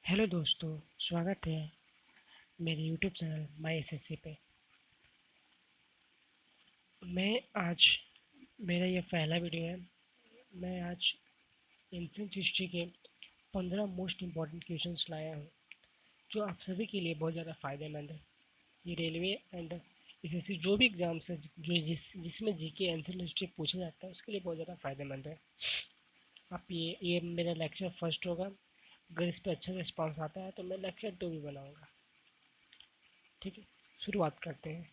Hello दोस्तों, स्वागत है मेरे यूट्यूब चैनल माई एसएससी पे। मैं आज मेरा ये पहला वीडियो है। मैं आज एंशिएंट हिस्ट्री के 15 मोस्ट इम्पॉर्टेंट क्वेश्चंस लाया हूँ जो आप सभी के लिए बहुत ज़्यादा फ़ायदेमंद है। ये रेलवे एंड एसएससी जो भी एग्ज़ाम्स है जो जिसमें जीके एंशिएंट हिस्ट्री पूछा जाता है उसके लिए बहुत ज़्यादा फ़ायदेमंद है। आप ये मेरा लेक्चर फर्स्ट होगा। अगर इस पर अच्छा रिस्पॉन्स आता है तो मैं लेक्चर 2 भी बनाऊँगा। ठीक है, शुरुआत करते हैं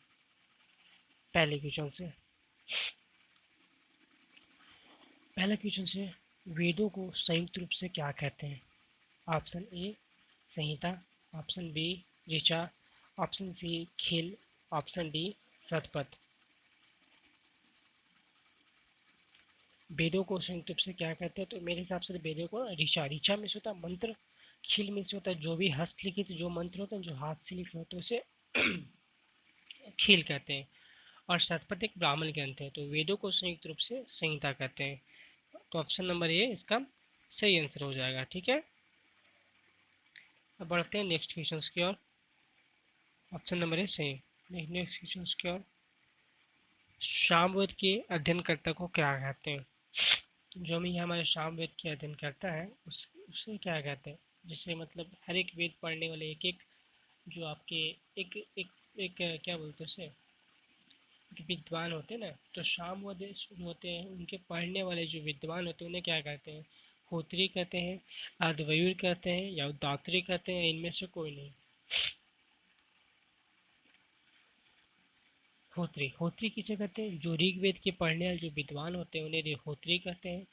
पहले क्वेश्चन से। पहला क्वेश्चन है, वेदों को संयुक्त रूप से क्या कहते हैं? ऑप्शन ए संहिता, ऑप्शन बी ऋचा, ऑप्शन सी खिल, ऑप्शन डी शतपथ। वेदों को संयुक्त रूप से क्या कहते हैं? तो मेरे हिसाब से वेदों को ऋचा ऋचा में से होता है मंत्र, खिल में से होता है जो भी हस्तलिखित जो मंत्र होते हैं जो हाथ से लिखे होते हैं उसे खिल कहते हैं। और शतपथ एक ब्राह्मण ग्रंथ है। तो वेदों को संयुक्त रूप से संहिता कहते हैं। तो ऑप्शन नंबर ए इसका सही आंसर हो जाएगा। ठीक है, अब बढ़ते हैं नेक्स्ट क्वेश्चन की ओर। ऑप्शन नंबर ए सही। नेक्स्ट क्वेश्चन की ओर, सामवेद के अध्ययनकर्ता को क्या कहते हैं? जो भी हमारे सामवेद के अध्ययन करता है उसे क्या कहते हैं? जिससे मतलब हर एक वेद पढ़ने वाले एक एक जो आपके एक एक एक क्या बोलते हैं उसे, एक विद्वान होते हैं ना, तो सामवेद जो होते हैं उनके पढ़ने वाले जो विद्वान होते हैं उन्हें क्या कहते हैं? होत्री कहते हैं, अद्वैत कहते हैं या उदात्री कहते हैं, इनमें से कोई नहीं। होत्री होत्री किसे कहते हैं? जो ऋग्वेद के पढ़ने वाले जो विद्वान होते हैं उन्हें होत्री कहते हैं।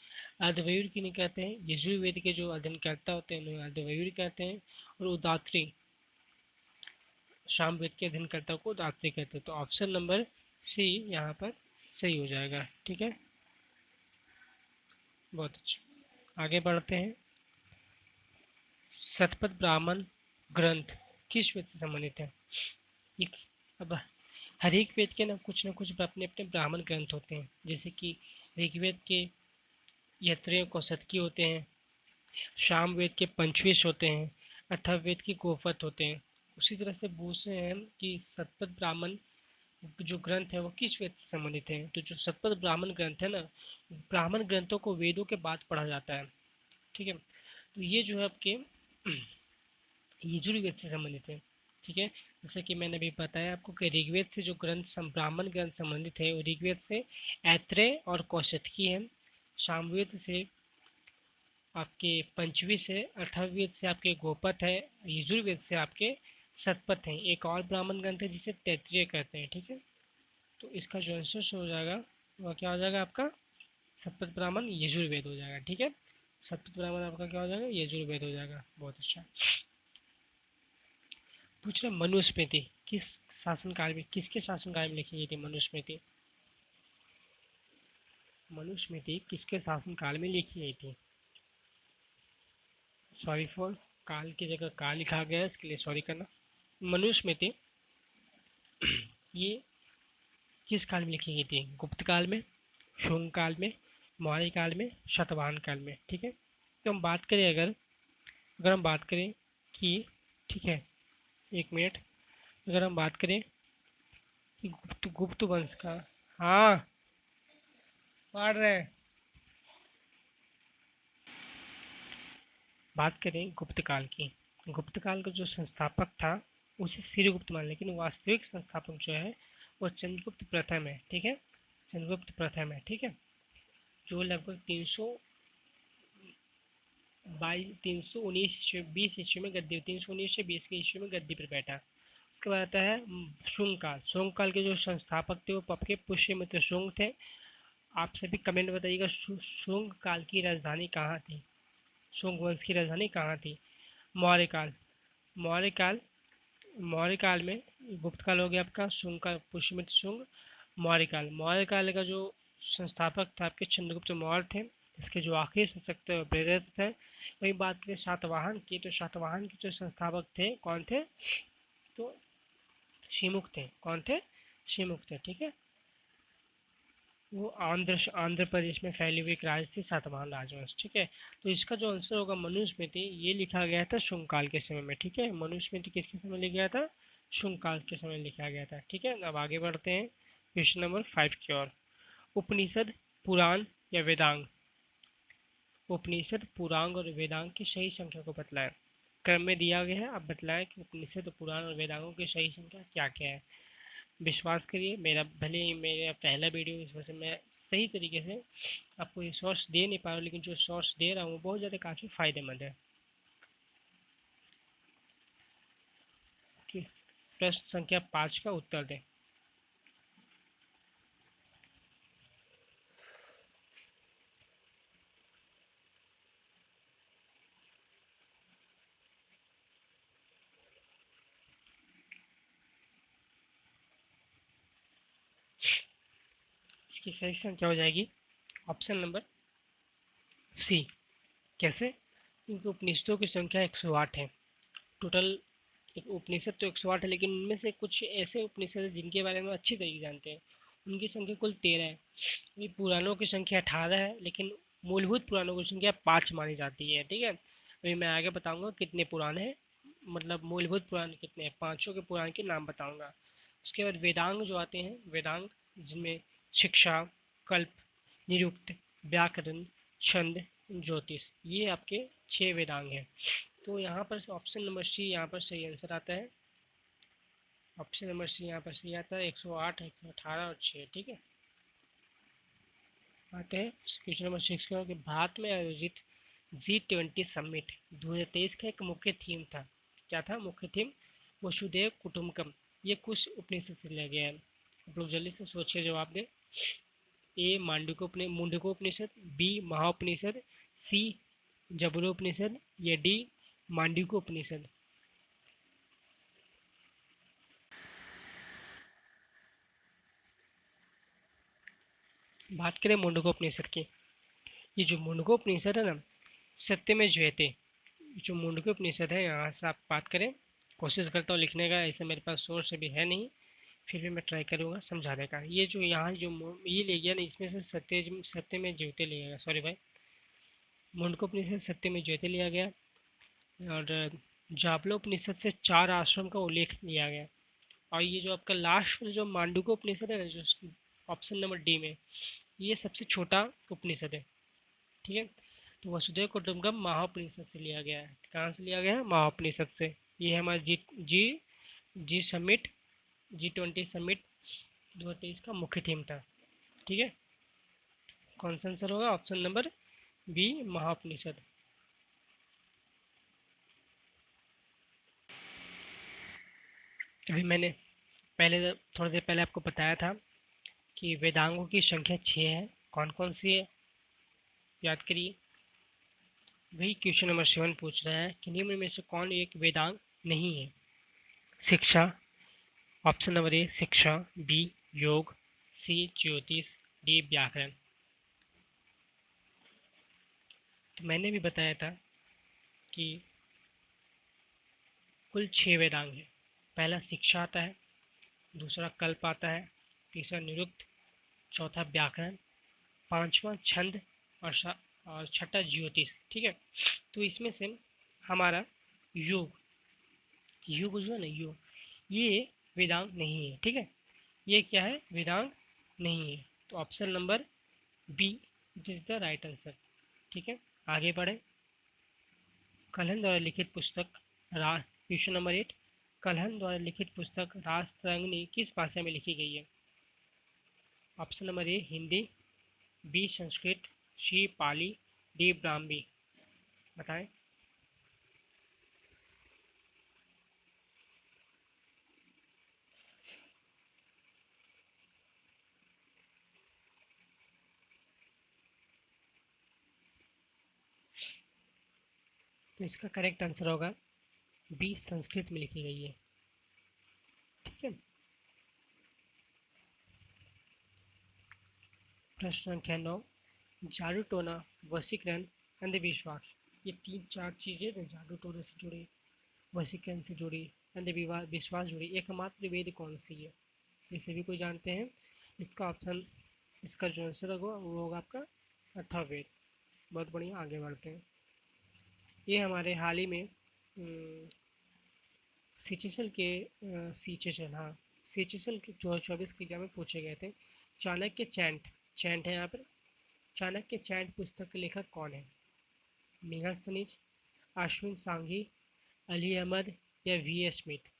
अद्वैत किन्हें कहते हैं? यजुर्वेद के जो अध्ययनकर्ता होते हैं उन्हें अद्वैत कहते हैं। और उदात्री सामवेद के अध्ययनकर्ता को उदात्री कहते हैं। तो ऑप्शन नंबर सी यहाँ पर सही हो जाएगा। ठीक है, बहुत अच्छा, आगे बढ़ते हैं। शतपथ ब्राह्मण ग्रंथ किस वेद से संबंधित है? एक, अब हर एक वेद के ना कुछ अपने अपने ब्राह्मण ग्रंथ होते हैं। जैसे कि ऋग्वेद के यत्रेय कौशतकी होते हैं, सामवेद के पंचविश होते हैं, अथर्ववेद के गोफत होते हैं। उसी तरह से पूछे हैं कि शतपथ ब्राह्मण जो ग्रंथ है वो किस वेद से संबंधित है? तो जो शतपथ ब्राह्मण ग्रंथ है ना, ब्राह्मण ग्रंथों को वेदों के बाद पढ़ा जाता है। ठीक है, तो ये जो है आपके यजुर्वेद से संबंधित है। ठीक है, जैसे कि मैंने अभी बताया आपको कि ऋग्वेद से जो ग्रंथ ब्राह्मण ग्रंथ संबंधित है वो ऋग्वेद से ऐत्रेय और कौशतकी है, सामवेद से आपके पंचवी से, अथर्ववेद से आपके गोपथ है, यजुर्वेद से आपके शतपथ हैं। एक और ब्राह्मण ग्रंथ है जिसे तैत्रीय कहते हैं। ठीक है, तो इसका जो आंसर हो जाएगा वह क्या हो जाएगा आपका? शतपथ ब्राह्मण यजुर्वेद हो जाएगा। ठीक है, शतपथ ब्राह्मण आपका क्या हो जाएगा? यजुर्वेद हो जाएगा। बहुत अच्छा। पूछ रहे मनुस्मृति किस शासनकाल में, किसके शासनकाल में लिखी गई थी मनुस्मृति? मनुस्मृति किसके शासनकाल में लिखी गई थी? सॉरी फॉर काल की जगह काल लिखा गया है, इसके लिए सॉरी करना। मनुस्मृति ये किस काल में लिखी गई थी? गुप्त काल में, शुंग काल में, मौर्य काल में, शतवाहन काल में। ठीक है, तो हम बात करें अगर अगर हम बात करें कि, ठीक है, एक मिनट, अगर हम बात करें कि गुप्त वंश का, हाँ पढ़ रहे हैं, बात करें गुप्त काल की, गुप्त काल का जो संस्थापक था उसे श्रीगुप्त मान, लेकिन वास्तविक संस्थापक जो है वो चंद्रगुप्त प्रथम है। ठीक है, चंद्रगुप्त प्रथम है। ठीक है, जो लगभग 319 ईस्वी 20 ईस्वी में गद्दी, 319 से 20 के ईस्वी में गद्दी पर बैठा। उसके बाद आता है शुंग काल। शुंग काल के जो संस्थापक थे वो आपके पुष्यमित्र शुंग थे। आप सभी कमेंट बताइएगा शुंग काल की राजधानी कहाँ थी? शुंग वंश की राजधानी कहाँ थी? मौर्य काल, मौर्य काल, मौर्य काल में, गुप्त काल हो गया आपका, शुंग का पुष्यमित्र शुंग, मौर्य काल, मौर्य काल का जो संस्थापक था आपके चंद्रगुप्त मौर्य थे। इसके जो आखिरी शासक थे प्रेरित थे। वही बात करें सातवाहन की, तो सातवाहन के जो संस्थापक थे कौन थे? तो शिमुख थे। कौन थे? शिमुख थे। ठीक है, वो आंध्र प्रदेश में फैली हुई एक राज्य थी सातवाहन राजवंश, ठीक है। तो इसका जो आंसर होगा मनुस्मृति, ये लिखा गया था शुंगकाल के समय में, ठीक है। मनुस्मृति किसके समय लिखा गया था? शुंगकाल के समय लिखा गया था, ठीक है। अब आगे बढ़ते हैं क्वेश्चन नंबर 5 की ओर। उपनिषद, पुराण या वेदांग? उपनिषद, पुराण और वेदांग की सही संख्या को बतलाएं। क्रम में दिया गया है, आप बतलाएं कि उपनिषद, पुराण और वेदांगों की सही संख्या क्या क्या है। विश्वास करिए, मेरा भले ही मेरा पहला वीडियो, इस वजह से मैं सही तरीके से आपको ये शॉर्ट्स दे नहीं पा रहा हूँ, लेकिन जो शॉर्ट्स दे रहा हूँ वो बहुत ज़्यादा काफ़ी फ़ायदेमंद है। कि प्रश्न संख्या 5 का उत्तर दें। इसकी सही संख्या हो जाएगी ऑप्शन नंबर सी। कैसे? क्योंकि उपनिषदों की संख्या 108 है टोटल। एक उपनिषद तो 108 है, लेकिन उनमें से कुछ ऐसे उपनिषद हैं जिनके बारे में अच्छी तरीके जानते हैं, उनकी संख्या कुल 13 है। ये पुराणों की संख्या 18 है, लेकिन मूलभूत पुराणों की संख्या 5 मानी जाती है, ठीक है। अभी मैं आगे बताऊंगा कितने पुराण हैं, मतलब मूलभूत पुराण कितने हैं, पांचों के पुराण के नाम बताऊंगा। उसके बाद वेदांग जो आते हैं, वेदांग जिनमें शिक्षा, कल्प, निरुक्त, व्याकरण, छंद, ज्योतिष, ये आपके 6 वेदांग हैं। तो यहाँ पर ऑप्शन नंबर सी यहाँ पर सही आंसर आता है। ऑप्शन नंबर सी यहाँ पर सही आता है, 108, 118 और 6, ठीक है। आते हैं क्वेश्चन नंबर 6 का कि भारत में आयोजित G20 समिट 2023 का एक मुख्य थीम था। क्या था मुख्य थीम? वसुधैव कुटुंबकम। ये कुछ उपनिषद से लिया गया है, आप लोग जल्दी से सोचिए जवाब दें। ए मुंडकोपनिषद, बी महाउपनिषद, सी जबरोपनिषद या डी मांडूक्योपनिषद। बात करें मुंडकोपनिषद की, ये जो मुंडकोपनिषद है ना, सत्य में जयते, जो मुंडकोपनिषद है, यहाँ से आप बात करें, कोशिश करता हूँ लिखने का, ऐसे मेरे पास सोर्स अभी है नहीं, फिर भी मैं ट्राई करूँगा समझाने का। ये जो यहाँ जो ये ले गया ना, इसमें से सत्य में ज्योति लिया गया, सॉरी भाई, मुंडकोपनिषद सत्य में ज्योति लिया गया। और जाबलोपनिषद से 4 आश्रम का उल्लेख लिया गया। और ये जो आपका लास्ट जो मांडूक्योपनिषद है ना, जो ऑप्शन नंबर डी में, ये सबसे छोटा उपनिषद है, ठीक है। तो वसुधैव कुटुंबकम महाउपनिषद से लिया गया है। कहाँ से लिया गया है? महाउपनिषद से। ये है हमारा जी जी समिट G20 समिट 2023 का मुख्य थीम था, ठीक है। कौन सा आंसर होगा? Option number B Mahaupanishad. अभी मैंने पहले थोड़ी देर पहले आपको बताया था कि वेदांगों की संख्या 6 है। कौन कौन सी है? याद करिए। वही क्वेश्चन नंबर 7 पूछ रहा है कि निम्न में से कौन एक वेदांग नहीं है? शिक्षा, ऑप्शन नंबर ए शिक्षा, बी योग, सी ज्योतिष, डी व्याकरण। तो मैंने भी बताया था कि कुल 6 वेदांग हैं। पहला शिक्षा आता है, दूसरा कल्प आता है, तीसरा निरुक्त, चौथा व्याकरण, पांचवा छंद, और और छठा ज्योतिष, ठीक है। तो इसमें से हमारा योग, योग जो है ना, योग, ये वेदांग नहीं है, ठीक है। ये क्या है? वेदांग नहीं है। तो option number B is the right answer, ठीक है। आगे बढ़े। कलहन द्वारा लिखित पुस्तक क्वेश्चन नंबर 8, कलहन द्वारा लिखित पुस्तक राजतरंगिणी किस भाषा में लिखी गई है? Option number A Hindi, B Sanskrit, C Pali, D Brahmi. बताएं। तो इसका करेक्ट आंसर होगा बी संस्कृत में लिखी गई है, ठीक है। प्रश्न संख्या 9, जादू टोना, वशीकरण, अंधविश्वास, ये 3-4 चीज़ें जो जादू टोने से जुड़ी, वशीकरण से जुड़ी, अंधविश्वास जुड़ी, एकमात्र वेद कौन सी है? ये सभी को जानते हैं। इसका ऑप्शन इसका जो आंसर होगा वो होगा आपका अथर्ववेद। बहुत बढ़िया, आगे बढ़ते हैं। ये हमारे हाल ही में सिचुएशन के सिचुएशन, हाँ, सिचुएशन के 2024 के एग्जाम में पूछे गए थे। चाणक्य चैंट, चैंट है यहाँ पर, चाणक्य चैंट पुस्तक के लेखक कौन है? मेगास्थनीज, अश्विन सांघी, अली अहमद या वी एस स्मिथ?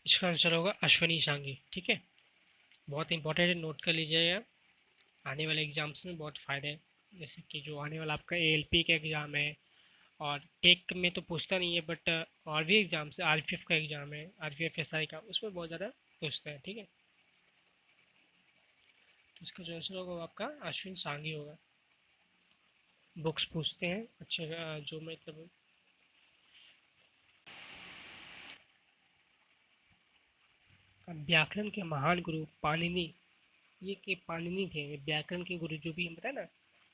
इसका आंसर होगा अश्विनी सांघी। ठीक है, बहुत इंपॉर्टेंट है, नोट कर लीजिएगा, आने वाले एग्जाम्स में बहुत फ़ायदा है। जैसे कि जो आने वाला आपका एएलपी का एग्ज़ाम है, और टेक में तो पूछता नहीं है, बट और भी एग्जाम से आरपीएफ का एग्ज़ाम है, आरपीएफ एसआई का, उसमें बहुत ज़्यादा पूछता है। ठीक है, तो इसका जो आंसर होगा वो आपका अश्विन सांघी होगा। बुक्स पूछते हैं अच्छे, जो मतलब व्याकरण के महान गुरु पाणिनि, ये के पाणिनि थे, ये व्याकरण के गुरु, जो भी हम बताए ना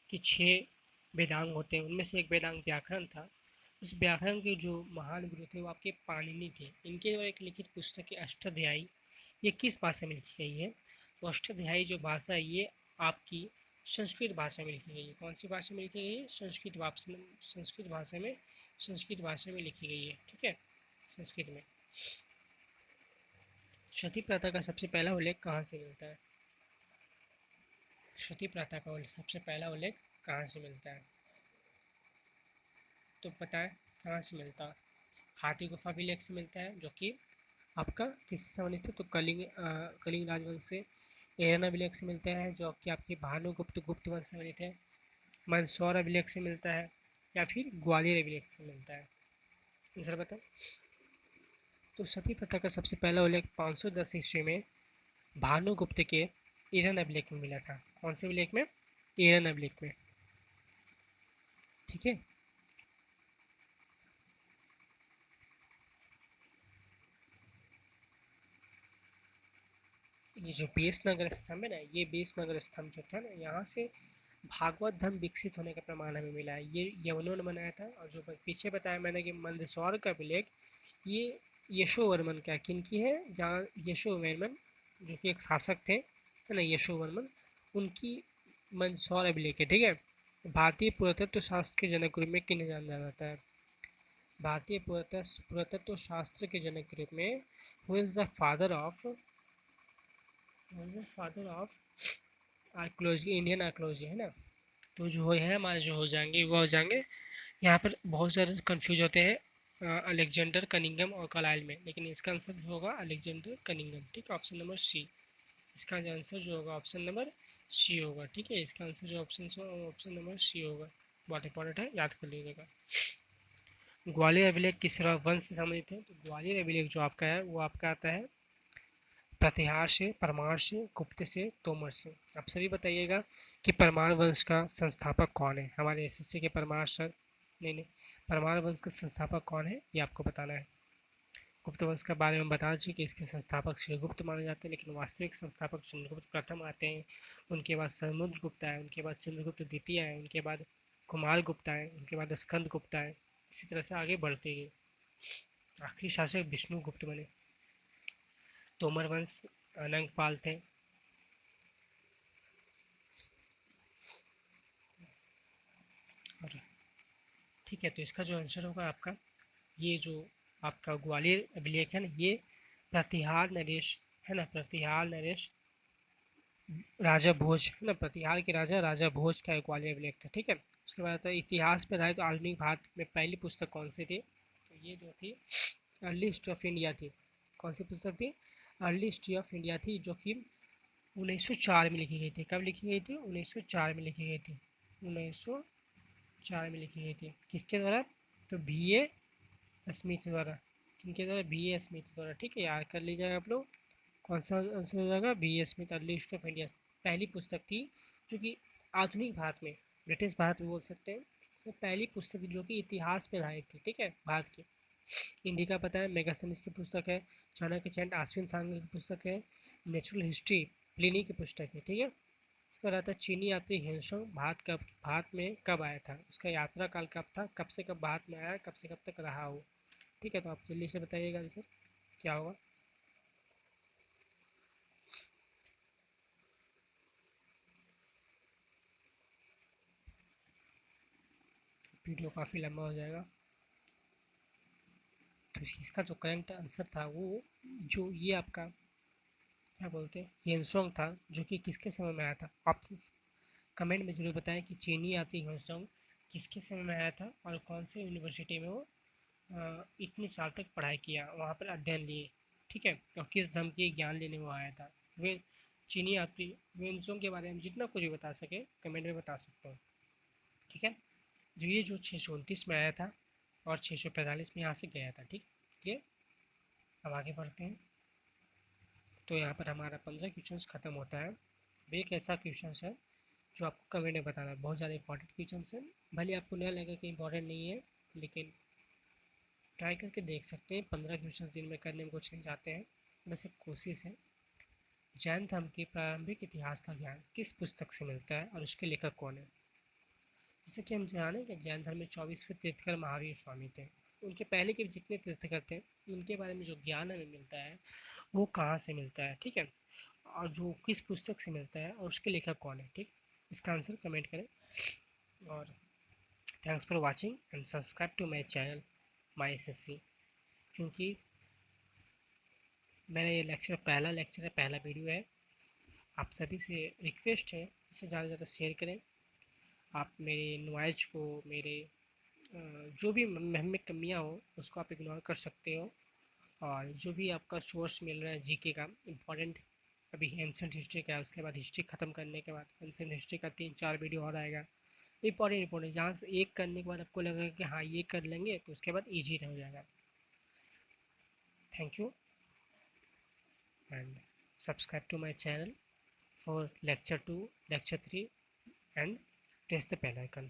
कि 6 वेदांग होते हैं, उनमें से एक वेदांग व्याकरण था। इस व्याकरण के जो महान गुरु थे वो आपके पाणिनि थे। इनके द्वारा एक लिखित पुस्तक है अष्टाध्यायी, ये किस भाषा में लिखी गई है? तो अष्टाध्यायी जो भाषा है ये आपकी संस्कृत भाषा में लिखी गई है। कौन सी भाषा में लिखी गई है? संस्कृत भाषा में, संस्कृत भाषा में, संस्कृत भाषा में लिखी गई है। ठीक है, संस्कृत में। सती प्रथा का सबसे पहला उल्लेख कहाँ से मिलता है? सती प्रथा का सबसे पहला उल्लेख कहाँ से मिलता है? तो पता है कहाँ से मिलता है? हाथी गुफा अभिलेख से मिलता है, जो कि आपका किससे संबंधित है? तो कलिंग राजवंश से। एरन अभिलेख से मिलता है, जो कि आपके भानुगुप्त गुप्त वंश से संबंधित है। मंदसौर अभिलेख से मिलता है, या फिर ग्वालियर अभिलेख से मिलता है? आंसर बताओ। तो सती प्रथा का सबसे पहला उल्लेख 510 ईस्वी में भानुगुप्त के एरन अभिलेख में मिला था। कौन से अभिलेख में? एरन अभिलेख में। ठीक है, ये जो बेस नगर स्तंभ है ना, ये बेस नगर स्तंभ जो था ना, यहाँ से भागवत धर्म विकसित होने का प्रमाण हमें मिला है। ये यवनों ने बनाया था। और जो पीछे बताया मैंने कि मंदसौर का अभिलेख, ये यशोवर्मन का, किनकी है? जहाँ यशोवर्मन जो कि एक शासक थे, है ना, यशोवर्मन, उनकी मंदसौर अभिलेख है। ठीक है, भारतीय पुरातत्व शास्त्र के जनक के रूप में किन्हें जाना जाता है? भारतीय पुरातत्व शास्त्र के जनक के रूप में who is the father of, father of archaeology, Indian archaeology, है ना? तो जो है हमारे जो हो जाएंगे वो हो जाएंगे। यहाँ पर बहुत सारे कंफ्यूज होते हैं अलेक्जेंडर कनिंगम और कलाइल में, लेकिन इसका आंसर होगा अलेक्जेंडर कनिंगम। ठीक है, ऑप्शन नंबर सी। इसका जो आंसर जो होगा ऑप्शन नंबर सी होगा। ठीक है, इसका आंसर जो ऑप्शन नंबर सी होगा। बहुत इंपॉर्टेंट है, याद कर लीजिएगा। ग्वालियर अभिलेख किस वंश से संबंधित है? तो ग्वालियर अभिलेख जो आपका है वो आपका आता है प्रतिहार से, परमार से, गुप्त से, तोमर से। आप सभी बताइएगा कि परमार वंश का संस्थापक कौन है? हमारे एसएससी के परमार सर, नहीं नहीं, परमार वंश का संस्थापक कौन है ये आपको बताना है। गुप्त वंश के बारे में बता चुके कि इसके संस्थापक श्रीगुप्त माने जाते हैं, लेकिन वास्तविक संस्थापक चंद्रगुप्त प्रथम आते हैं। उनके बाद समुद्रगुप्त आए, उनके बाद चंद्रगुप्त द्वितीय आए, उनके बाद कुमार गुप्त आए, उनके बाद स्कंद गुप्त आए। इसी तरह से आगे बढ़ते गए, आखिरी शासक विष्णुगुप्त बने। तोमर वंश अनंगपाल थे। और ठीक है, तो इसका जो आंसर होगा आपका, ये जो आपका ग्वालियर अभिलेख है ना, ये प्रतिहार नरेश, है ना, प्रतिहार नरेश राजा भोज, है ना, प्रतिहार के राजा राजा भोज का एक ग्वालियर अभिलेख था। ठीक है, उसके बाद आता है इतिहास पे रहे तो आधुनिक भारत में पहली पुस्तक कौन सी थी? तो ये जो थी अर्ली हिस्ट्री ऑफ इंडिया थी। कौन सी पुस्तक थी? अर्ली हिस्ट्री ऑफ इंडिया थी, जो कि 1904 में लिखी गई थी। कब लिखी गई थी? 1904 में लिखी गई थी। 1904 में लिखी गई थी। किसके द्वारा? तो बी ए स्मिथ द्वारा। किनके द्वारा? बी ए स्मिथ द्वारा। ठीक है, याद कर लीजिएगा आप लोग। कौन सा आंसर हो जाएगा? B A Smith early history of India पहली पुस्तक थी जो कि आधुनिक भारत में, ब्रिटिश भारत में बोल सकते हैं, तो पहली पुस्तक जो कि इतिहास पे आधारित थी। ठीक है, भारत की। इंडिका पता है, मेगास्थनीज की पुस्तक है। चाणक्य चैंट अश्विन सांघी की पुस्तक है। नेचुरल हिस्ट्री प्लिनी की पुस्तक है। ठीक है, इसका रहता है चीनी यात्री हेनसोंग भारत में कब आया था? उसका यात्रा काल कब था? कब से कब भारत में आया, कब से कब तक रहा हो? ठीक है, तो आप जल्दी से बताइएगा आंसर। क्या होगा? वीडियो काफ़ी लंबा हो जाएगा। तो इसका जो करेक्ट आंसर था वो, जो ये आपका क्या बोलते हैं, ह्वेनसोंग था, जो कि किसके समय में आया था? ऑप्शंस कमेंट में जरूर बताएं कि चीनी यात्री ह्वेनसोंग किसके समय में आया था और कौन से यूनिवर्सिटी में वो इतने साल तक पढ़ाई किया, वहाँ पर अध्ययन लिए, ठीक है, और किस धर्म के ज्ञान लेने वो आया था। वे चीनी यात्री ह्वेनसोंग के बारे में जितना कुछ भी बता सके कमेंट में बता सकते हैं, ठीक है। जो ये जो 629 में आया था और 645 में यहाँ से गया था, ठीक है। अब आगे बढ़ते हैं। तो यहाँ पर हमारा 15 क्वेश्चन ख़त्म होता है। अब एक ऐसा क्वेश्चन है जो आपको कमेंट में बताना है, बहुत ज़्यादा इंपॉर्टेंट क्वेश्चन है, भले आपको नया लगे कि इंपॉर्टेंट नहीं है, लेकिन ट्राई करके देख सकते हैं। 15 क्वेश्चन दिन में करने में कुछ नहीं जाते हैं, बस एक कोशिश है। जैन धर्म के प्रारंभिक इतिहास का ज्ञान किस पुस्तक से मिलता है और उसके लेखक कौन है? जैसे कि हम जाने कि जैन धर्म में 24वें तीर्थकर महावीर स्वामी थे। उनके पहले के जितने तीर्थकर थे उनके बारे में जो ज्ञान हमें मिलता है वो कहाँ से मिलता है, ठीक है, और जो किस पुस्तक से मिलता है और उसके लेखक कौन है, ठीक। इसका आंसर कमेंट करें। और thanks for watching and subscribe to my channel my SSC. क्योंकि मेरा ये लेक्चर पहला लेक्चर है, पहला वीडियो है। आप सभी से रिक्वेस्ट है इसे ज़्यादा से ज़्यादा शेयर करें। आप मेरे नॉलेज को, मेरे जो भी में कमियाँ हो उसको आप इग्नोर कर सकते हो। और जो भी आपका सोर्स मिल रहा है जीके का इम्पोर्टेंट, अभी एंशिएंट हिस्ट्री का है, उसके बाद हिस्ट्री ख़त्म करने के बाद एंशिएंट हिस्ट्री का 3-4 वीडियो और आएगा। इंपॉर्टेंट जहाँ से एक करने के बाद आपको लगेगा कि हाँ ये कर लेंगे तो उसके बाद ईजी हो जाएगा। Thank you and subscribe to my channel for lecture 2, lecture 3 and press the bell icon.